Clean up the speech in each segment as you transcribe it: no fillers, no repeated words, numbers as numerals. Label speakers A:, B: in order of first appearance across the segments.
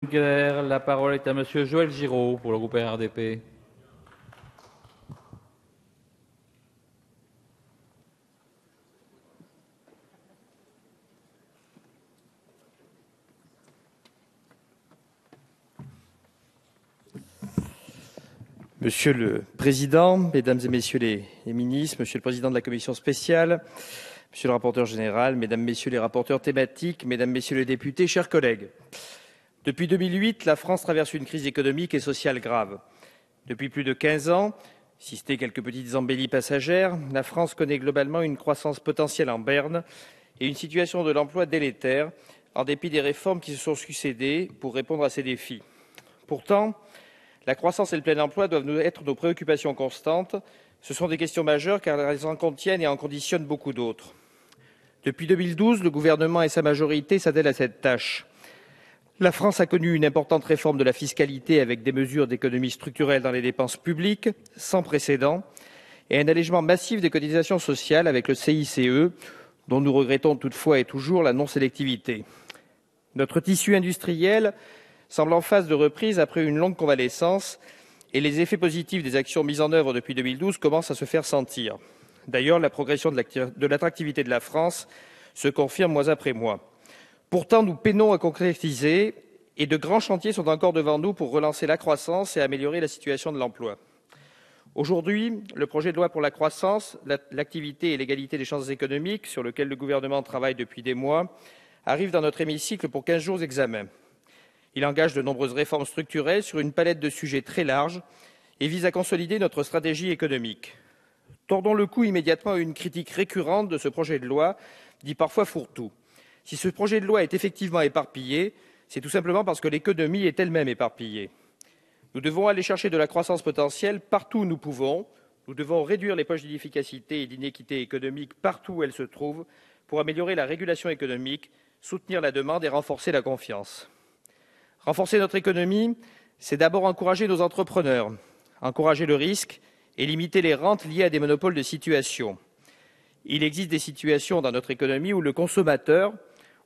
A: La parole est à Monsieur Joël Giraud pour le groupe RDP.
B: Monsieur le Président, Mesdames et Messieurs les ministres, Monsieur le Président de la Commission spéciale, Monsieur le rapporteur général, Mesdames, Messieurs les rapporteurs thématiques, Mesdames, Messieurs les députés, chers collègues. Depuis 2008, la France traverse une crise économique et sociale grave. Depuis plus de 15 ans, si ce n'est quelques petites embellies passagères, la France connaît globalement une croissance potentielle en berne et une situation de l'emploi délétère, en dépit des réformes qui se sont succédées pour répondre à ces défis. Pourtant, la croissance et le plein emploi doivent être nos préoccupations constantes. Ce sont des questions majeures car elles en contiennent et en conditionnent beaucoup d'autres. Depuis 2012, le gouvernement et sa majorité s'attellent à cette tâche. La France a connu une importante réforme de la fiscalité avec des mesures d'économie structurelle dans les dépenses publiques sans précédent et un allègement massif des cotisations sociales avec le CICE, dont nous regrettons toutefois et toujours la non-sélectivité. Notre tissu industriel semble en phase de reprise après une longue convalescence et les effets positifs des actions mises en œuvre depuis 2012 commencent à se faire sentir. D'ailleurs, la progression de l'attractivité de la France se confirme mois après mois. Pourtant, nous peinons à concrétiser et de grands chantiers sont encore devant nous pour relancer la croissance et améliorer la situation de l'emploi. Aujourd'hui, le projet de loi pour la croissance, l'activité et l'égalité des chances économiques, sur lequel le gouvernement travaille depuis des mois, arrive dans notre hémicycle pour 15 jours d'examen. Il engage de nombreuses réformes structurelles sur une palette de sujets très large et vise à consolider notre stratégie économique. Tordons le cou immédiatement à une critique récurrente de ce projet de loi, dit parfois fourre-tout. Si ce projet de loi est effectivement éparpillé, c'est tout simplement parce que l'économie est elle-même éparpillée. Nous devons aller chercher de la croissance potentielle partout où nous pouvons. Nous devons réduire les poches d'inefficacité et d'inéquité économique partout où elles se trouvent pour améliorer la régulation économique, soutenir la demande et renforcer la confiance. Renforcer notre économie, c'est d'abord encourager nos entrepreneurs, encourager le risque et limiter les rentes liées à des monopoles de situation. Il existe des situations dans notre économie où le consommateur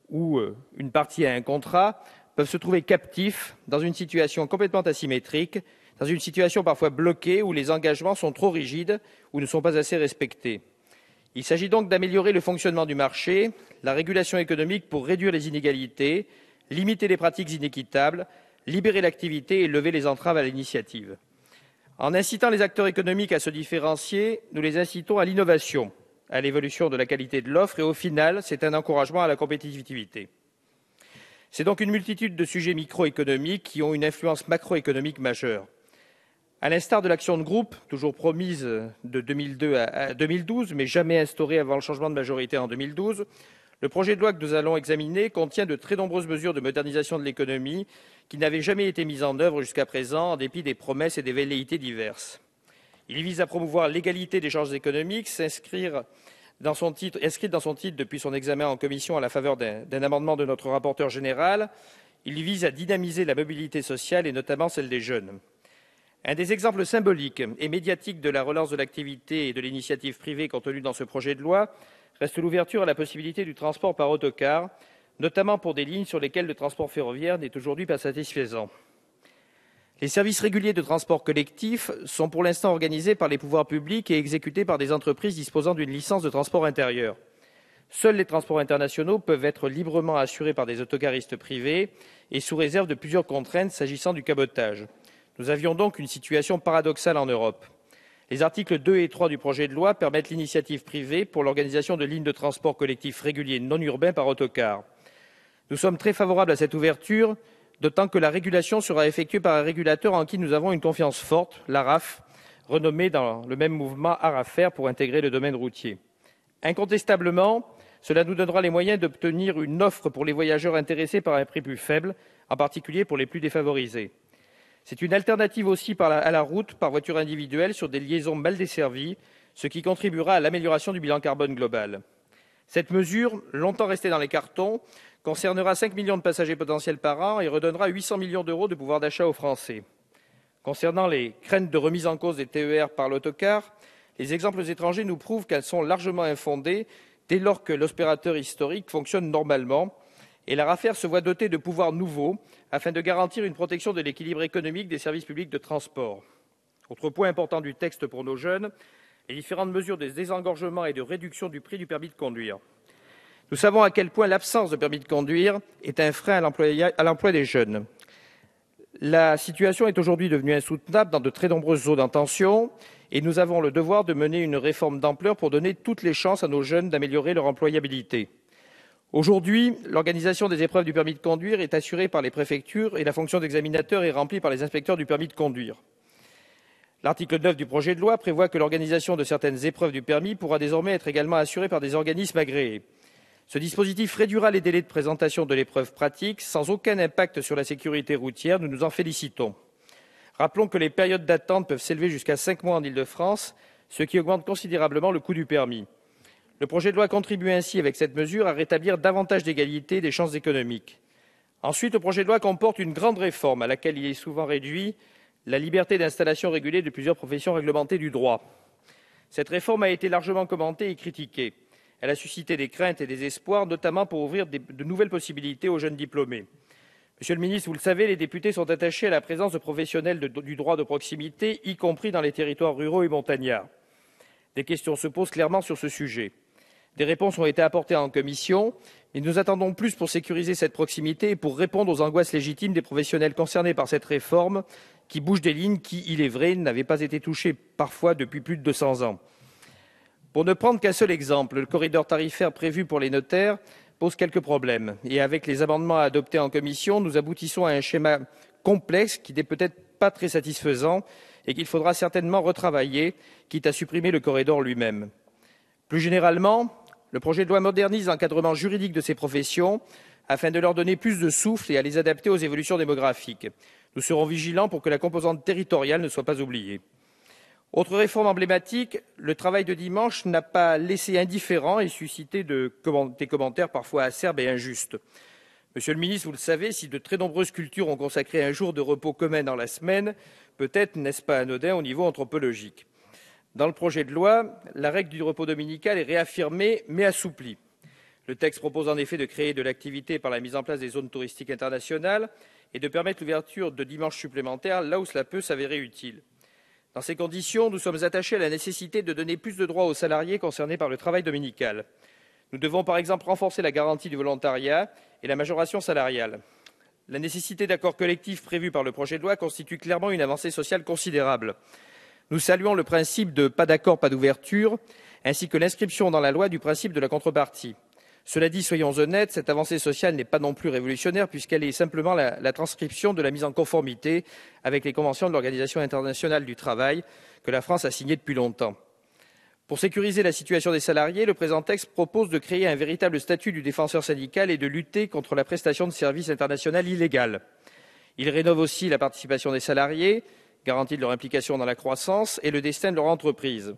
B: ou une partie à un contrat peuvent se trouver captifs dans une situation complètement asymétrique, dans une situation parfois bloquée où les engagements sont trop rigides ou ne sont pas assez respectés. Il s'agit donc d'améliorer le fonctionnement du marché, la régulation économique pour réduire les inégalités, limiter les pratiques inéquitables, libérer l'activité et lever les entraves à l'initiative. En incitant les acteurs économiques à se différencier, nous les incitons à l'innovation, à l'évolution de la qualité de l'offre et au final, c'est un encouragement à la compétitivité. C'est donc une multitude de sujets microéconomiques qui ont une influence macroéconomique majeure. À l'instar de l'action de groupe, toujours promise de 2002 à 2012, mais jamais instaurée avant le changement de majorité en 2012, le projet de loi que nous allons examiner contient de très nombreuses mesures de modernisation de l'économie qui n'avaient jamais été mises en œuvre jusqu'à présent en dépit des promesses et des velléités diverses. Il vise à promouvoir l'égalité des chances économiques, inscrite dans son titre depuis son examen en commission à la faveur d'un amendement de notre rapporteur général. Il vise à dynamiser la mobilité sociale et notamment celle des jeunes. Un des exemples symboliques et médiatiques de la relance de l'activité et de l'initiative privée contenue dans ce projet de loi reste l'ouverture à la possibilité du transport par autocar, notamment pour des lignes sur lesquelles le transport ferroviaire n'est aujourd'hui pas satisfaisant. Les services réguliers de transport collectif sont pour l'instant organisés par les pouvoirs publics et exécutés par des entreprises disposant d'une licence de transport intérieur. Seuls les transports internationaux peuvent être librement assurés par des autocaristes privés et sous réserve de plusieurs contraintes s'agissant du cabotage. Nous avions donc une situation paradoxale en Europe. Les articles 2 et 3 du projet de loi permettent l'initiative privée pour l'organisation de lignes de transport collectif réguliers non urbains par autocar. Nous sommes très favorables à cette ouverture, d'autant que la régulation sera effectuée par un régulateur en qui nous avons une confiance forte, l'ARAF, renommée dans le même mouvement ARAFER pour intégrer le domaine routier. Incontestablement, cela nous donnera les moyens d'obtenir une offre pour les voyageurs intéressés par un prix plus faible, en particulier pour les plus défavorisés. C'est une alternative aussi à la route par voiture individuelle sur des liaisons mal desservies, ce qui contribuera à l'amélioration du bilan carbone global. Cette mesure, longtemps restée dans les cartons, concernera 5 millions de passagers potentiels par an et redonnera 800 millions d'euros de pouvoir d'achat aux Français. Concernant les craintes de remise en cause des TER par l'autocar, les exemples étrangers nous prouvent qu'elles sont largement infondées dès lors que l'opérateur historique fonctionne normalement et l'ARAFER se voit doté de pouvoirs nouveaux afin de garantir une protection de l'équilibre économique des services publics de transport. Autre point important du texte pour nos jeunes, les différentes mesures de désengorgement et de réduction du prix du permis de conduire. Nous savons à quel point l'absence de permis de conduire est un frein à l'emploi des jeunes. La situation est aujourd'hui devenue insoutenable dans de très nombreuses zones en tension et nous avons le devoir de mener une réforme d'ampleur pour donner toutes les chances à nos jeunes d'améliorer leur employabilité. Aujourd'hui, l'organisation des épreuves du permis de conduire est assurée par les préfectures et la fonction d'examinateur est remplie par les inspecteurs du permis de conduire. L'article 9 du projet de loi prévoit que l'organisation de certaines épreuves du permis pourra désormais être également assurée par des organismes agréés. Ce dispositif réduira les délais de présentation de l'épreuve pratique sans aucun impact sur la sécurité routière. Nous nous en félicitons. Rappelons que les périodes d'attente peuvent s'élever jusqu'à 5 mois en Île-de-France, ce qui augmente considérablement le coût du permis. Le projet de loi contribue ainsi, avec cette mesure, à rétablir davantage d'égalité des chances économiques. Ensuite, le projet de loi comporte une grande réforme à laquelle il est souvent réduit, la liberté d'installation régulée de plusieurs professions réglementées du droit. Cette réforme a été largement commentée et critiquée. Elle a suscité des craintes et des espoirs, notamment pour ouvrir de nouvelles possibilités aux jeunes diplômés. Monsieur le ministre, vous le savez, les députés sont attachés à la présence de professionnels du droit de proximité, y compris dans les territoires ruraux et montagnards. Des questions se posent clairement sur ce sujet. Des réponses ont été apportées en commission, mais nous attendons plus pour sécuriser cette proximité et pour répondre aux angoisses légitimes des professionnels concernés par cette réforme, qui bouge des lignes qui, il est vrai, n'avaient pas été touchées parfois depuis plus de 200 ans. Pour ne prendre qu'un seul exemple, le corridor tarifaire prévu pour les notaires pose quelques problèmes. Et avec les amendements adoptés en commission, nous aboutissons à un schéma complexe qui n'est peut-être pas très satisfaisant et qu'il faudra certainement retravailler, quitte à supprimer le corridor lui-même. Plus généralement, le projet de loi modernise l'encadrement juridique de ces professions afin de leur donner plus de souffle et à les adapter aux évolutions démographiques. Nous serons vigilants pour que la composante territoriale ne soit pas oubliée. Autre réforme emblématique, le travail de dimanche n'a pas laissé indifférent et suscité des commentaires parfois acerbes et injustes. Monsieur le ministre, vous le savez, si de très nombreuses cultures ont consacré un jour de repos commun dans la semaine, peut-être n'est-ce pas anodin au niveau anthropologique. Dans le projet de loi, la règle du repos dominical est réaffirmée mais assouplie. Le texte propose en effet de créer de l'activité par la mise en place des zones touristiques internationales et de permettre l'ouverture de dimanches supplémentaires là où cela peut s'avérer utile. Dans ces conditions, nous sommes attachés à la nécessité de donner plus de droits aux salariés concernés par le travail dominical. Nous devons par exemple renforcer la garantie du volontariat et la majoration salariale. La nécessité d'accords collectifs prévus par le projet de loi constitue clairement une avancée sociale considérable. Nous saluons le principe de « pas d'accord, pas d'ouverture », ainsi que l'inscription dans la loi du principe de la contrepartie. Cela dit, soyons honnêtes, cette avancée sociale n'est pas non plus révolutionnaire puisqu'elle est simplement la transcription de la mise en conformité avec les conventions de l'Organisation internationale du travail que la France a signées depuis longtemps. Pour sécuriser la situation des salariés, le présent texte propose de créer un véritable statut du défenseur syndical et de lutter contre la prestation de services internationaux illégale. Il rénove aussi la participation des salariés, garantit leur implication dans la croissance et le destin de leur entreprise.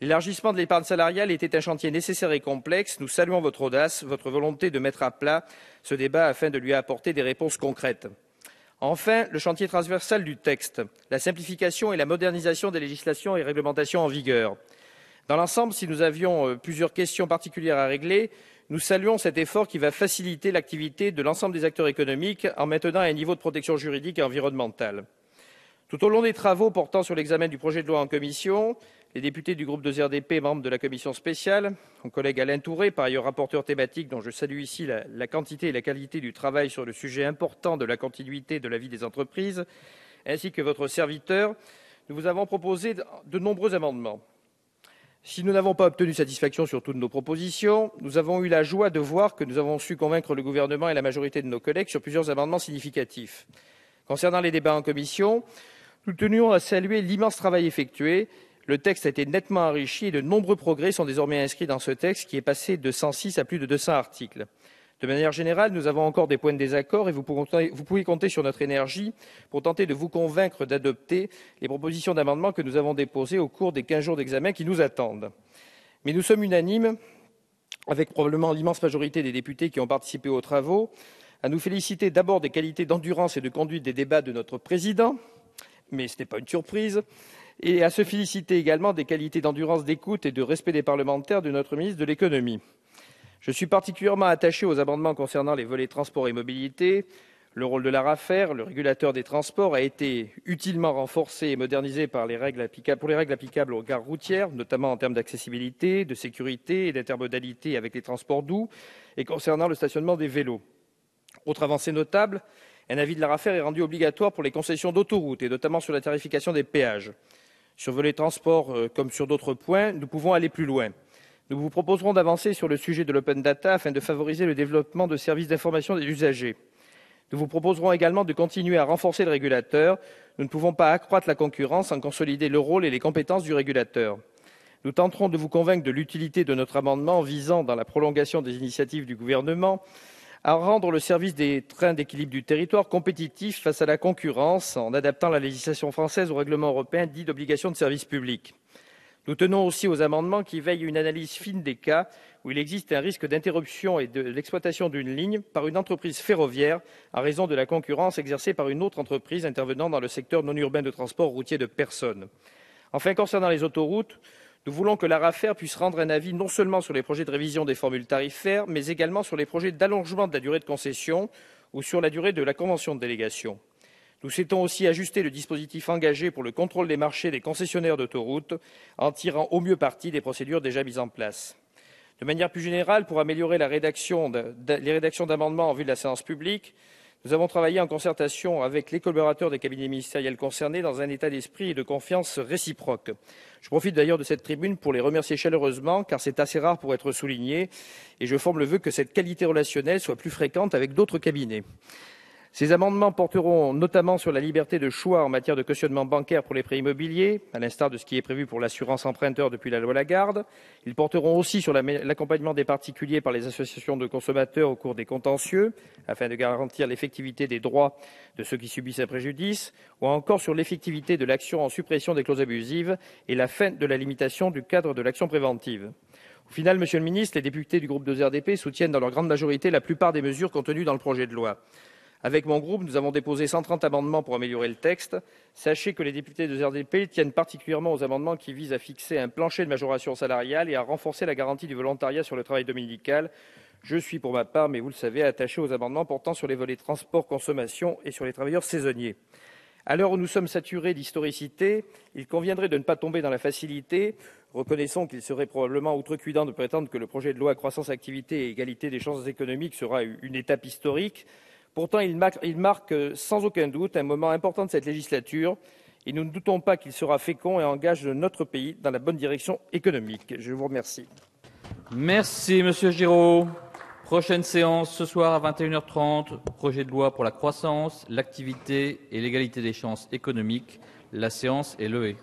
B: L'élargissement de l'épargne salariale était un chantier nécessaire et complexe. Nous saluons votre audace, votre volonté de mettre à plat ce débat afin de lui apporter des réponses concrètes. Enfin, le chantier transversal du texte, la simplification et la modernisation des législations et réglementations en vigueur. Dans l'ensemble, si nous avions plusieurs questions particulières à régler, nous saluons cet effort qui va faciliter l'activité de l'ensemble des acteurs économiques en maintenant un niveau de protection juridique et environnementale. Tout au long des travaux portant sur l'examen du projet de loi en commission, les députés du groupe 2RDP, membres de la commission spéciale, mon collègue Alain Touré, par ailleurs rapporteur thématique, dont je salue ici la quantité et la qualité du travail sur le sujet important de la continuité de la vie des entreprises, ainsi que votre serviteur, nous vous avons proposé de nombreux amendements. Si nous n'avons pas obtenu satisfaction sur toutes nos propositions, nous avons eu la joie de voir que nous avons su convaincre le gouvernement et la majorité de nos collègues sur plusieurs amendements significatifs. Concernant les débats en commission, nous tenions à saluer l'immense travail effectué. Le texte a été nettement enrichi et de nombreux progrès sont désormais inscrits dans ce texte qui est passé de 106 à plus de 200 articles. De manière générale, nous avons encore des points de désaccord et vous pouvez compter sur notre énergie pour tenter de vous convaincre d'adopter les propositions d'amendement que nous avons déposées au cours des 15 jours d'examen qui nous attendent. Mais nous sommes unanimes, avec probablement l'immense majorité des députés qui ont participé aux travaux, à nous féliciter d'abord des qualités d'endurance et de conduite des débats de notre président, mais ce n'est pas une surprise, et à se féliciter également des qualités d'endurance d'écoute et de respect des parlementaires de notre ministre de l'économie. Je suis particulièrement attaché aux amendements concernant les volets transport et mobilité, Le rôle de l'ARAFER, le régulateur des transports, a été utilement renforcé et modernisé pour les règles applicables aux gares routières, notamment en termes d'accessibilité, de sécurité et d'intermodalité avec les transports doux, et concernant le stationnement des vélos. Autre avancée notable, un avis de l'ARAFER est rendu obligatoire pour les concessions d'autoroutes, et notamment sur la tarification des péages. Sur volet transport, comme sur d'autres points, nous pouvons aller plus loin. Nous vous proposerons d'avancer sur le sujet de l'open data afin de favoriser le développement de services d'information des usagers. Nous vous proposerons également de continuer à renforcer le régulateur. Nous ne pouvons pas accroître la concurrence sans consolider le rôle et les compétences du régulateur. Nous tenterons de vous convaincre de l'utilité de notre amendement visant, dans la prolongation des initiatives du gouvernement, à rendre le service des trains d'équilibre du territoire compétitif face à la concurrence en adaptant la législation française au règlement européen dit d'obligation de service public. Nous tenons aussi aux amendements qui veillent à une analyse fine des cas où il existe un risque d'interruption et de l'exploitation d'une ligne par une entreprise ferroviaire en raison de la concurrence exercée par une autre entreprise intervenant dans le secteur non urbain de transport routier de personnes. Enfin, concernant les autoroutes, nous voulons que l'ARAFER puisse rendre un avis non seulement sur les projets de révision des formules tarifaires, mais également sur les projets d'allongement de la durée de concession ou sur la durée de la convention de délégation. Nous souhaitons aussi ajuster le dispositif engagé pour le contrôle des marchés des concessionnaires d'autoroutes en tirant au mieux parti des procédures déjà mises en place. De manière plus générale, pour améliorer les rédactions d'amendements en vue de la séance publique, nous avons travaillé en concertation avec les collaborateurs des cabinets ministériels concernés dans un état d'esprit et de confiance réciproque. Je profite d'ailleurs de cette tribune pour les remercier chaleureusement, car c'est assez rare pour être souligné, et je forme le vœu que cette qualité relationnelle soit plus fréquente avec d'autres cabinets. Ces amendements porteront notamment sur la liberté de choix en matière de cautionnement bancaire pour les prêts immobiliers, à l'instar de ce qui est prévu pour l'assurance emprunteur depuis la loi Lagarde. Ils porteront aussi sur l'accompagnement des particuliers par les associations de consommateurs au cours des contentieux, afin de garantir l'effectivité des droits de ceux qui subissent un préjudice, ou encore sur l'effectivité de l'action en suppression des clauses abusives et la fin de la limitation du cadre de l'action préventive. Au final, Monsieur le ministre, les députés du groupe 2RDP soutiennent dans leur grande majorité la plupart des mesures contenues dans le projet de loi. Avec mon groupe, nous avons déposé 130 amendements pour améliorer le texte. Sachez que les députés de RDP tiennent particulièrement aux amendements qui visent à fixer un plancher de majoration salariale et à renforcer la garantie du volontariat sur le travail dominical. Je suis pour ma part, mais vous le savez, attaché aux amendements portant sur les volets transport, consommation et sur les travailleurs saisonniers. À l'heure où nous sommes saturés d'historicité, il conviendrait de ne pas tomber dans la facilité. Reconnaissons qu'il serait probablement outrecuidant de prétendre que le projet de loi croissance-activité et égalité des chances économiques sera une étape historique. Pourtant, il marque sans aucun doute un moment important de cette législature et nous ne doutons pas qu'il sera fécond et engage notre pays dans la bonne direction économique. Je vous remercie.
A: Merci, Monsieur Giraud. Prochaine séance ce soir à 21h30. Projet de loi pour la croissance, l'activité et l'égalité des chances économiques. La séance est levée.